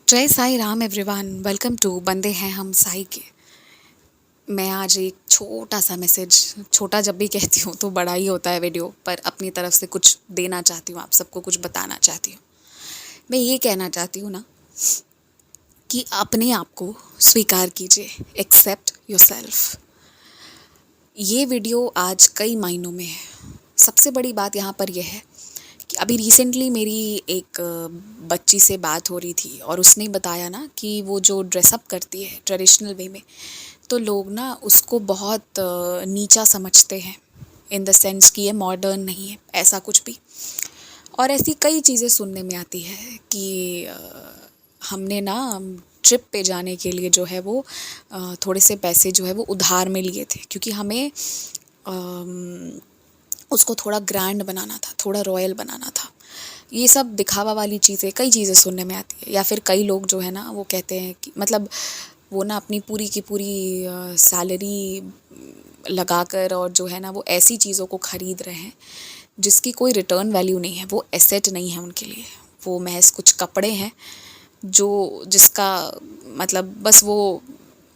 जय Sai Ram everyone, welcome to बंदे हैं हम साई के। मैं आज एक छोटा सा मैसेज, छोटा जब भी कहती हूँ तो बड़ा ही होता है वीडियो, पर अपनी तरफ से कुछ देना चाहती हूँ, आप सबको कुछ बताना चाहती हूँ। मैं ये कहना चाहती हूँ ना कि अपने आप को स्वीकार कीजिए, एक्सेप्ट योरसेल्फ। ये वीडियो आज कई मायनों में है। सबसे बड़ी बात यहाँ पर यह है कि अभी रिसेंटली मेरी एक बच्ची से बात हो रही थी और उसने बताया ना कि वो जो ड्रेसअप करती है ट्रेडिशनल वे में, तो लोग ना उसको बहुत नीचा समझते हैं, इन द सेंस कि ये मॉडर्न नहीं है, ऐसा कुछ भी। और ऐसी कई चीज़ें सुनने में आती है कि हमने ना ट्रिप पे जाने के लिए जो है वो थोड़े से पैसे जो है वो उधार में लिए थे, क्योंकि हमें उसको थोड़ा ग्रैंड बनाना था, थोड़ा रॉयल बनाना था। ये सब दिखावा वाली चीज़ें, कई चीज़ें सुनने में आती है। या फिर कई लोग जो है ना वो कहते हैं कि मतलब वो ना अपनी पूरी की पूरी सैलरी लगाकर और जो है ना वो ऐसी चीज़ों को ख़रीद रहे हैं जिसकी कोई रिटर्न वैल्यू नहीं है, वो एसेट नहीं है उनके लिए। वो महज कुछ कपड़े हैं जो जिसका मतलब बस वो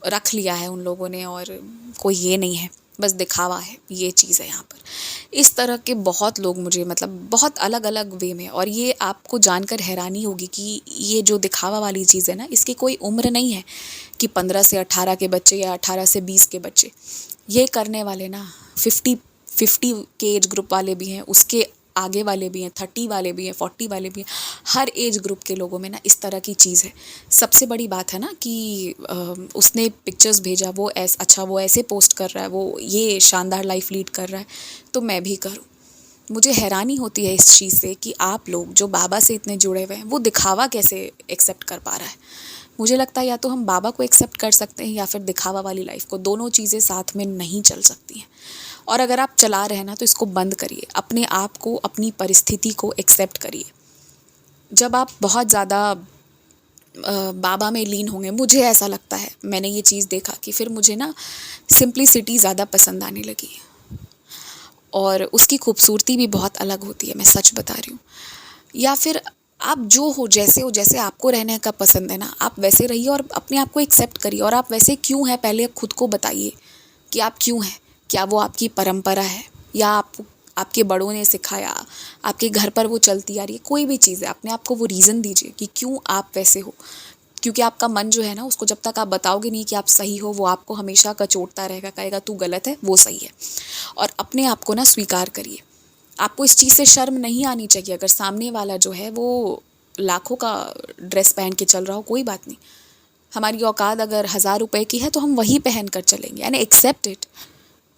रख लिया है उन लोगों ने, और कोई ये नहीं है, बस दिखावा है, ये चीज़ है यहाँ पर। इस तरह के बहुत लोग मुझे मतलब बहुत अलग अलग वे में, और ये आपको जानकर हैरानी होगी कि ये जो दिखावा वाली चीज़ है ना, इसकी कोई उम्र नहीं है कि 15 से 18 के बच्चे या 18 से 20 के बच्चे। ये करने वाले ना 50 के एज ग्रुप वाले भी हैं, उसके आगे वाले भी हैं, 30 वाले भी हैं, 40 वाले भी हैं। हर एज ग्रुप के लोगों में ना इस तरह की चीज़ है। सबसे बड़ी बात है ना कि उसने पिक्चर्स भेजा, वो अच्छा वो ऐसे पोस्ट कर रहा है, वो ये शानदार लाइफ लीड कर रहा है, तो मैं भी करूँ। मुझे हैरानी होती है इस चीज़ से कि आप लोग जो बाबा से इतने जुड़े हुए हैं, वो दिखावा कैसे एक्सेप्ट कर पा रहा है। मुझे लगता है या तो हम बाबा को एक्सेप्ट कर सकते हैं या फिर दिखावा वाली लाइफ को, दोनों चीज़ें साथ में नहीं चल सकती हैं। और अगर आप चला रहे हैं ना तो इसको बंद करिए, अपने आप को, अपनी परिस्थिति को एक्सेप्ट करिए। जब आप बहुत ज़्यादा बाबा में लीन होंगे, मुझे ऐसा लगता है, मैंने ये चीज़ देखा कि फिर मुझे ना सिंप्लिसिटी ज़्यादा पसंद आने लगी, और उसकी खूबसूरती भी बहुत अलग होती है, मैं सच बता रही हूँ। या फिर आप जो हो, जैसे आपको रहने का पसंद है ना, आप वैसे रहिए और अपने आप को एक्सेप्ट करिए। और आप वैसे क्यों हैं, पहले खुद को बताइए कि आप क्यों हैं। क्या वो आपकी परंपरा है, या आपके बड़ों ने सिखाया, आपके घर पर वो चलती आ रही है, कोई भी चीज़ है, अपने आप को वो रीज़न दीजिए कि क्यों आप वैसे हो। क्योंकि आपका मन जो है ना, उसको जब तक आप बताओगे नहीं कि आप सही हो, वो आपको हमेशा कचोटता रहेगा, कहेगा तू गलत है, वो सही है। और अपने आप को ना स्वीकार करिए। आपको इस चीज़ से शर्म नहीं आनी चाहिए अगर सामने वाला जो है वो लाखों का ड्रेस पहन के चल रहा हो, कोई बात नहीं। हमारी औकात अगर 1000 रुपए की है तो हम वही पहन कर चलेंगे, यानी एक्सेप्ट इट।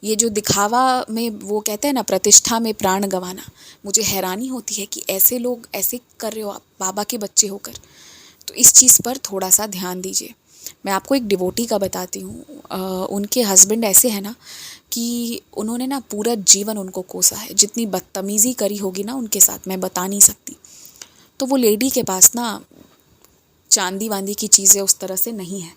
ये जो दिखावा में वो कहते हैं ना, प्रतिष्ठा में प्राण गंवाना, मुझे हैरानी होती है कि ऐसे लोग ऐसे कर रहे हो आप बाबा के बच्चे होकर। तो इस चीज़ पर थोड़ा सा ध्यान दीजिए। मैं आपको एक डिवोटी का बताती हूँ। उनके हस्बैंड ऐसे हैं ना कि उन्होंने ना पूरा जीवन उनको कोसा है, जितनी बदतमीज़ी करी होगी ना उनके साथ मैं बता नहीं सकती। तो वो लेडी के पास ना चांदी वांदी की चीज़ें उस तरह से नहीं है,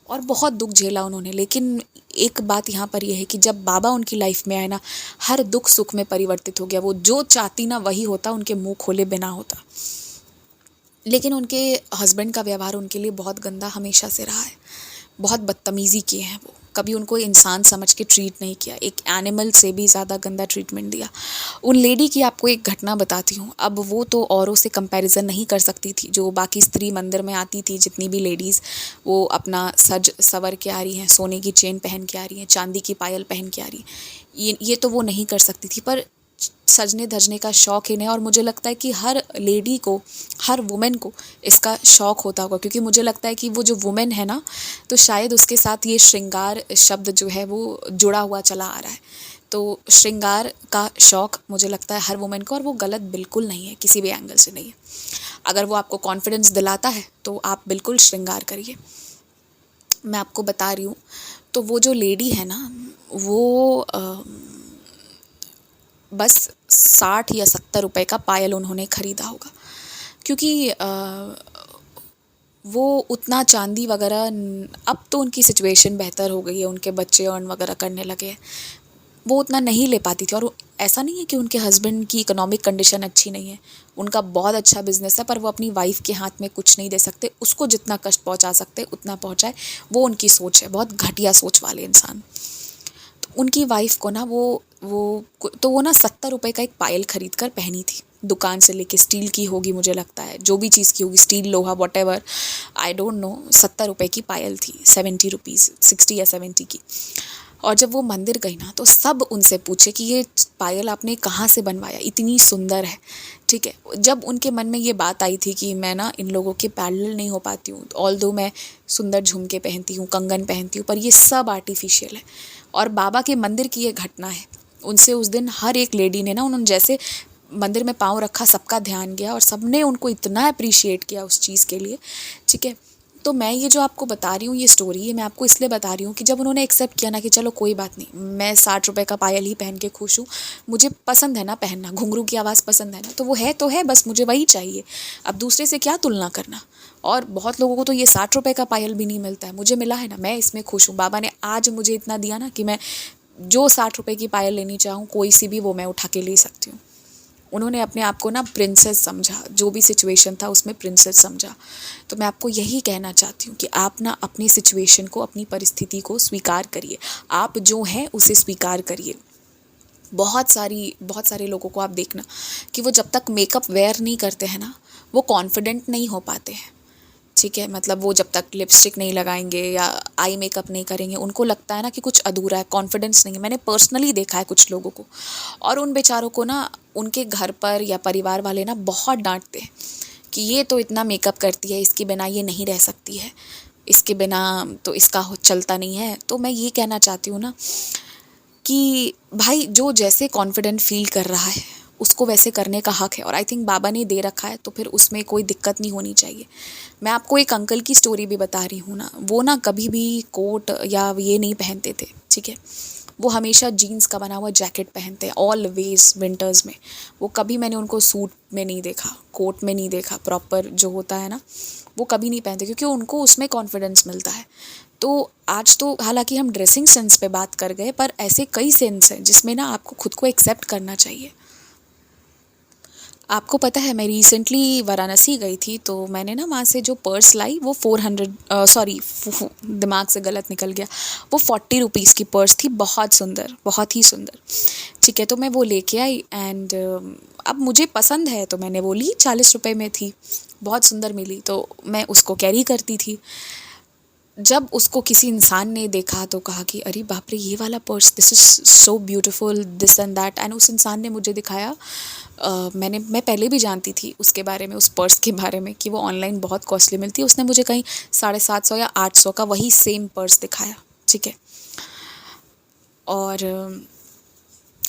और बहुत दुख झेला उन्होंने। लेकिन एक बात यहाँ पर यह है कि जब बाबा उनकी लाइफ में आए ना, हर दुख सुख में परिवर्तित हो गया। वो जो चाहती ना वही होता, उनके मुंह खोले बिना होता। लेकिन उनके हस्बैंड का व्यवहार उनके लिए बहुत गंदा हमेशा से रहा है। बहुत बदतमीज़ी किए हैं वो, कभी उनको इंसान समझ के ट्रीट नहीं किया, एक एनिमल से भी ज़्यादा गंदा ट्रीटमेंट दिया। उन लेडी की आपको एक घटना बताती हूँ। अब वो तो औरों से कंपैरिजन नहीं कर सकती थी, जो बाकी स्त्री मंदिर में आती थी जितनी भी लेडीज़, वो अपना सज सवर के आ रही हैं, सोने की चेन पहन के आ रही हैं, चांदी की पायल पहन के आ रही हैं, ये तो वो नहीं कर सकती थी। पर सजने धजने का शौक़ इन्हें, और मुझे लगता है कि हर लेडी को, हर वुमेन को इसका शौक़ होता होगा, क्योंकि मुझे लगता है कि वो जो वुमेन है ना, तो शायद उसके साथ ये श्रृंगार शब्द जो है वो जुड़ा हुआ चला आ रहा है। तो श्रृंगार का शौक़ मुझे लगता है हर वुमेन को, और वो गलत बिल्कुल नहीं है, किसी भी एंगल से नहीं है। अगर वो आपको कॉन्फिडेंस दिलाता है तो आप बिल्कुल श्रृंगार करिए। मैं आपको बता रही हूँ, तो वो जो लेडी है ना, वो बस 60 या 70 रुपए का पायल उन्होंने ख़रीदा होगा, क्योंकि वो उतना चांदी वगैरह, अब तो उनकी सिचुएशन बेहतर हो गई है, उनके बच्चे अर्न वगैरह करने लगे हैं। वो उतना नहीं ले पाती थी। और ऐसा नहीं है कि उनके हस्बैंड की इकोनॉमिक कंडीशन अच्छी नहीं है, उनका बहुत अच्छा बिजनेस है, पर वो अपनी वाइफ के हाथ में कुछ नहीं दे सकते, उसको जितना कष्ट पहुंचा सकते उतना पहुंचाए, वो उनकी सोच है, बहुत घटिया सोच वाले इंसान। तो उनकी वाइफ को ना वो ना 70 रुपये का एक पायल खरीद कर पहनी थी, दुकान से लेके, स्टील की होगी मुझे लगता है, जो भी चीज़ की होगी, स्टील, लोहा, what ever, I don't know, 70 रुपये की पायल थी, 70 रुपीज़, 60 या 70 की। और जब वो मंदिर गई ना तो सब उनसे पूछे कि ये पायल आपने कहाँ से बनवाया, इतनी सुंदर है, ठीक है। जब उनके मन में ये बात आई थी कि मैं ना इन लोगों के पैरेलल नहीं हो पाती हूँ, ऑल्दो मैं सुंदर झुमके पहनती हूँ, कंगन पहनती हूँ, पर ये सब आर्टिफिशियल है। और बाबा के मंदिर की ये घटना है, उनसे उस दिन हर एक लेडी ने ना, उन्होंने जैसे मंदिर में पाँव रखा, सबका ध्यान गया और सबने उनको इतना अप्रिशिएट किया उस चीज़ के लिए, ठीक है। तो मैं ये जो आपको बता रही हूँ, ये स्टोरी है, मैं आपको इसलिए बता रही हूँ कि जब उन्होंने एक्सेप्ट किया ना कि चलो कोई बात नहीं, मैं 60 रुपये का पायल ही पहन के खुश हूँ, मुझे पसंद है ना पहनना, घुंघरू की आवाज़ पसंद है ना, तो वो है, बस मुझे वही चाहिए, अब दूसरे से क्या तुलना करना। और बहुत लोगों को तो ये 60 रुपये का पायल भी नहीं मिलता है, मुझे मिला है ना, मैं इसमें खुश हूँ। बाबा ने आज मुझे इतना दिया ना कि मैं जो 60 रुपये की पायल लेनी चाहूँ, कोई सी भी, वो मैं उठा के ले सकती हूँ। उन्होंने अपने आप को ना प्रिंसेस समझा, जो भी सिचुएशन था उसमें प्रिंसेस समझा। तो मैं आपको यही कहना चाहती हूँ कि आप ना अपनी सिचुएशन को, अपनी परिस्थिति को स्वीकार करिए, आप जो हैं उसे स्वीकार करिए। बहुत सारे लोगों को आप देखना कि वो जब तक मेकअप वेयर नहीं करते हैं ना, वो कॉन्फिडेंट नहीं हो पाते हैं, ठीक है। मतलब वो जब तक लिपस्टिक नहीं लगाएंगे या आई मेकअप नहीं करेंगे, उनको लगता है ना कि कुछ अधूरा है, कॉन्फिडेंस नहीं है। मैंने पर्सनली देखा है कुछ लोगों को, और उन बेचारों को ना उनके घर पर या परिवार वाले ना बहुत डांटते हैं कि ये तो इतना मेकअप करती है, इसके बिना ये नहीं रह सकती है, इसके बिना तो इसका चलता नहीं है। तो मैं ये कहना चाहती हूँ ना कि भाई जो जैसे कॉन्फिडेंट फील कर रहा है उसको वैसे करने का हक है, और आई थिंक बाबा ने दे रखा है, तो फिर उसमें कोई दिक्कत नहीं होनी चाहिए। मैं आपको एक अंकल की स्टोरी भी बता रही हूँ ना, वो ना कभी भी कोट या ये नहीं पहनते थे, ठीक है। वो हमेशा जीन्स का बना हुआ जैकेट पहनते हैं ऑलवेज विंटर्स में। वो कभी मैंने उनको सूट में नहीं देखा, कोट में नहीं देखा, प्रॉपर जो होता है ना, वो कभी नहीं पहनते, क्योंकि उनको उसमें कॉन्फिडेंस मिलता है। तो आज तो हालांकि हम ड्रेसिंग सेंस पे बात कर गए, पर ऐसे कई सेंस हैं जिसमें ना आपको खुद को एक्सेप्ट करना चाहिए। आपको पता है मैं रिसेंटली वाराणसी गई थी, तो मैंने ना वहाँ से जो पर्स लाई वो 400, सॉरी दिमाग से गलत निकल गया, वो 40 रुपीज़ की पर्स थी, बहुत सुंदर, बहुत ही सुंदर, ठीक है। तो मैं वो लेके आई एंड अब मुझे पसंद है तो मैंने वो ली, 40 रुपये में थी, बहुत सुंदर मिली, तो मैं उसको कैरी करती थी। जब उसको किसी इंसान ने देखा तो कहा कि अरे बाप रे, ये वाला purse, this is so beautiful, this and that, and उस इंसान ने मुझे दिखाया। मैं पहले भी जानती थी उसके बारे में, उस पर्स के बारे में, कि वो ऑनलाइन बहुत कॉस्टली मिलती है। उसने मुझे कहीं 750 या 800 का वही सेम पर्स दिखाया, ठीक है। और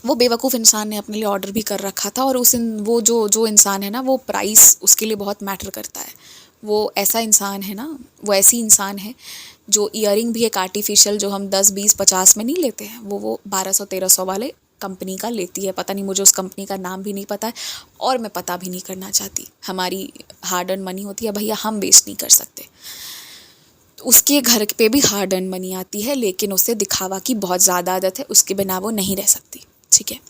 वो बेवकूफ़ इंसान ने अपने लिए ऑर्डर भी कर रखा था, और वो जो इंसान है ना, वो प्राइस उसके लिए बहुत मैटर करता है। वो ऐसा इंसान है ना, वो ऐसी इंसान है जो ईयरिंग भी एक आर्टिफिशियल, जो हम 10, 20, 50 में नहीं लेते हैं, वो 1200-1300 वाले कंपनी का लेती है। पता नहीं, मुझे उस कंपनी का नाम भी नहीं पता है, और मैं पता भी नहीं करना चाहती। हमारी हार्ड अर्न मनी होती है भैया, हम वेस्ट नहीं कर सकते। उसके घर पे भी हार्ड अर्न मनी आती है, लेकिन उसे दिखावा की बहुत ज़्यादा आदत है, उसके बिना वो नहीं रह सकती, ठीक है।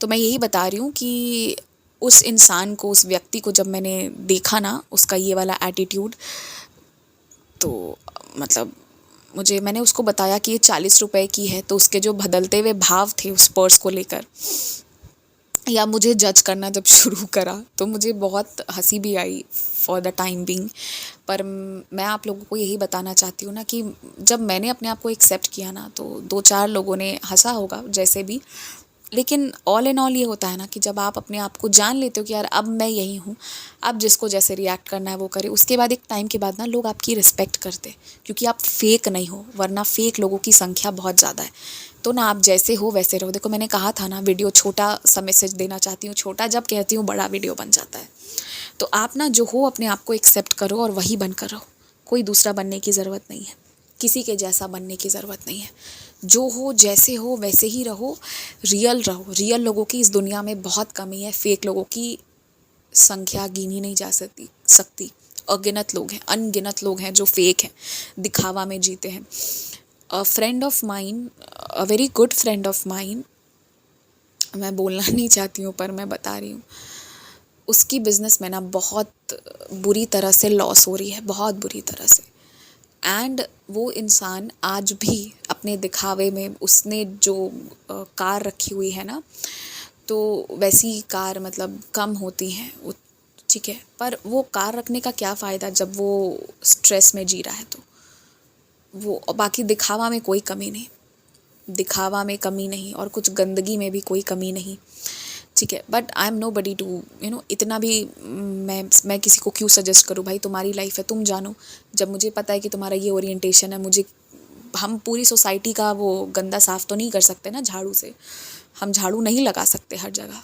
तो मैं यही बता रही हूँ कि उस इंसान को, उस व्यक्ति को जब मैंने देखा ना, उसका ये वाला एटीट्यूड, तो मतलब मैंने उसको बताया कि ये 40 रुपये की है, तो उसके जो बदलते हुए भाव थे उस पर्स को लेकर, या मुझे जज करना जब शुरू करा, तो मुझे बहुत हंसी भी I for the time being. पर मैं आप लोगों को यही बताना चाहती हूँ ना कि जब मैंने अपने आप को एक्सेप्ट किया ना, तो 2-4 लोगों ने हंसा होगा जैसे भी, लेकिन ऑल इन ऑल ये होता है ना कि जब आप अपने आप को जान लेते हो कि यार अब मैं यही हूँ, अब जिसको जैसे रिएक्ट करना है वो करे, उसके बाद एक टाइम के बाद ना लोग आपकी रिस्पेक्ट करते, क्योंकि आप फेक नहीं हो, वरना फेक लोगों की संख्या बहुत ज़्यादा है। तो ना आप जैसे हो वैसे रहो। देखो मैंने कहा था ना, वीडियो छोटा सा मैसेज देना चाहती हूँ, छोटा जब कहती हूँ बड़ा वीडियो बन जाता है। तो आप ना जो हो अपने आप को एक्सेप्ट करो और वही बनकर रहो, कोई दूसरा बनने की ज़रूरत नहीं है, किसी के जैसा बनने की ज़रूरत नहीं है। जो हो जैसे हो वैसे ही रहो, रियल रहो। रियल लोगों की इस दुनिया में बहुत कमी है, फेक लोगों की संख्या गिनी नहीं जा सकती। अगिनत लोग हैं, अनगिनत लोग हैं जो फेक हैं, दिखावा में जीते हैं। अ friend of mine, a very good friend of mine, मैं बोलना नहीं चाहती हूँ पर मैं बता रही हूँ। उसकी बिज़नेस में ना बहुत बुरी तरह से लॉस हो रही है, बहुत बुरी तरह से। एंड वो इंसान आज भी अपने दिखावे में उसने जो कार रखी हुई है ना, तो वैसी कार मतलब कम होती हैं वो, ठीक है, पर वो कार रखने का क्या फ़ायदा जब वो स्ट्रेस में जी रहा है। तो वो बाकी दिखावा में कोई कमी नहीं, दिखावा में कमी नहीं और कुछ गंदगी में भी कोई कमी नहीं, ठीक है। But I am nobody to इतना भी मैं किसी को क्यों सजेस्ट करूँ भाई, तुम्हारी लाइफ है, तुम जानो। जब मुझे पता है कि तुम्हारा ये ओरिएंटेशन है, मुझे हम पूरी सोसाइटी का वो गंदा साफ तो नहीं कर सकते ना झाड़ू से, हम झाड़ू नहीं लगा सकते हर जगह।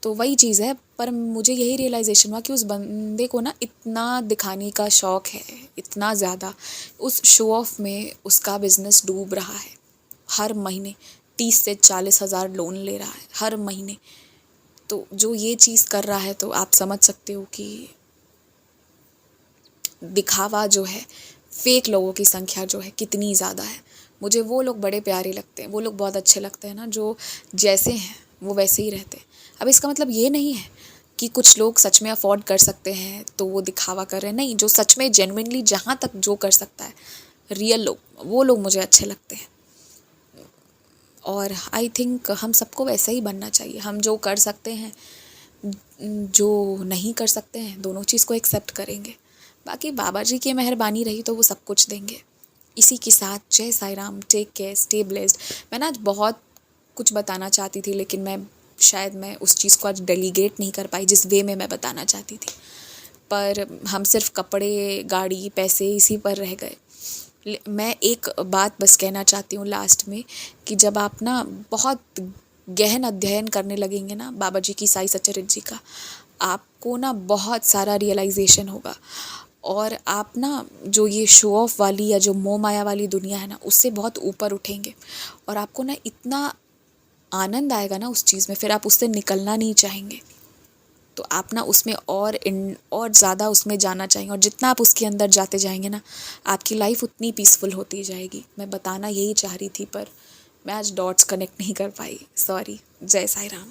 तो वही चीज़ है, पर मुझे यही रियलाइजेशन हुआ कि उस बंदे को ना इतना दिखाने का शौक़ है, इतना ज़्यादा, उस शो ऑफ में उसका बिज़नेस डूब रहा है। हर महीने 30 से 40 हज़ार लोन ले रहा है हर महीने। तो जो ये चीज़ कर रहा है तो आप समझ सकते हो कि दिखावा जो है, फेक लोगों की संख्या जो है कितनी ज़्यादा है। मुझे वो लोग बड़े प्यारे लगते हैं, वो लोग बहुत अच्छे लगते हैं ना, जो जैसे हैं वो वैसे ही रहते हैं। अब इसका मतलब ये नहीं है कि कुछ लोग सच में अफोर्ड कर सकते हैं तो वो दिखावा कर रहे हैं, नहीं, जो सच में जेन्युइनली जहाँ तक जो कर सकता है, रियल लोग, वो लोग मुझे अच्छे लगते हैं। और आई थिंक हम सबको वैसा ही बनना चाहिए। हम जो कर सकते हैं, जो नहीं कर सकते हैं, दोनों चीज़ को एक्सेप्ट करेंगे। बाकी बाबा जी की मेहरबानी रही तो वो सब कुछ देंगे। इसी के साथ जय Sai Ram, take care, stay blessed. मैं ना आज बहुत कुछ बताना चाहती थी, लेकिन मैं उस चीज़ को आज डेलीगेट नहीं कर पाई जिस वे में मैं बताना चाहती थी। पर हम सिर्फ कपड़े, गाड़ी, पैसे इसी पर रह गए। मैं एक बात बस कहना चाहती हूँ लास्ट में, कि जब आप ना बहुत गहन अध्ययन करने लगेंगे ना बाबा जी की, साई सच्चरित्र जी का, आपको ना बहुत सारा रियलाइजेशन होगा। और आप ना जो ये शो ऑफ वाली या जो मोह माया वाली दुनिया है ना, उससे बहुत ऊपर उठेंगे। और आपको ना इतना आनंद आएगा ना उस चीज़ में, फिर आप उससे निकलना नहीं चाहेंगे। तो आप ना उसमें और ज़्यादा उसमें जाना चाहेंगे, और जितना आप उसके अंदर जाते जाएंगे ना, आपकी लाइफ उतनी पीसफुल होती जाएगी। मैं बताना यही चाह रही थी, पर मैं आज डॉट्स कनेक्ट नहीं कर पाई, सॉरी। जय साई राम।